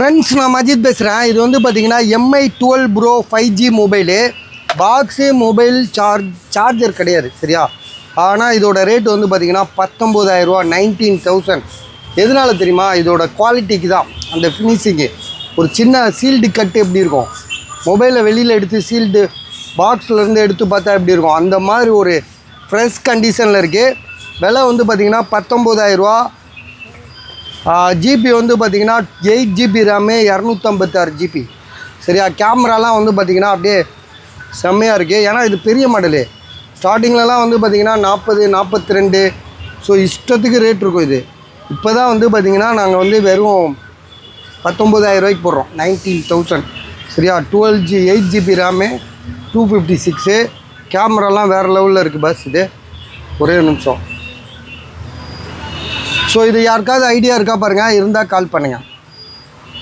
Friends, நான் மஜித் பேசுகிறேன். இது வந்து பார்த்தீங்கன்னா MI 12 Pro 5G mobile. Box mobile charger கிடையாது, சரியா? ஆனால் இதோட ரேட் வந்து பார்த்தீங்கன்னா 19,000 ரூபா, 19,000. எதனால தெரியுமா? இதோட குவாலிட்டிக்கு தான், அந்த ஃபினிஷிங்கு. ஒரு சின்ன சீல்டு கட்டு எப்படி இருக்கும், மொபைலை வெளியில் எடுத்து சீல்டு பாக்ஸ்லேருந்து எடுத்து பார்த்தா எப்படி இருக்கும், அந்த மாதிரி ஒரு ஃப்ரெஷ் கண்டிஷனில் இருக்குது. விலை வந்து பார்த்திங்கன்னா 19,000 ரூபா. ஜிபி வந்து பார்த்திங்கன்னா 8 GB ரேமு, 256 GB, சரியா? கேமராலாம் வந்து பார்த்திங்கன்னா அப்படியே செம்மையாக இருக்குது. ஏன்னா இது பெரிய மாடலு. ஸ்டார்டிங்லலாம் வந்து பார்த்திங்கன்னா 40, 42, ஸோ இஷ்டத்துக்கு ரேட் இருக்கும். இது இப்போ தான் வந்து பார்த்திங்கன்னா நாங்கள் வந்து வெறும் 19,000 ரூபாய்க்கு போடுறோம், 19,000, சரியா? 8 GB ரேமு, 256. கேமராலாம் வேறு லெவலில் இருக்குது பஸ். இது ஒரே நிமிஷம். ஸோ இது யாருக்காவது ஐடியா இருக்கா பாருங்கள், இருந்தால் கால் பண்ணுங்கள்.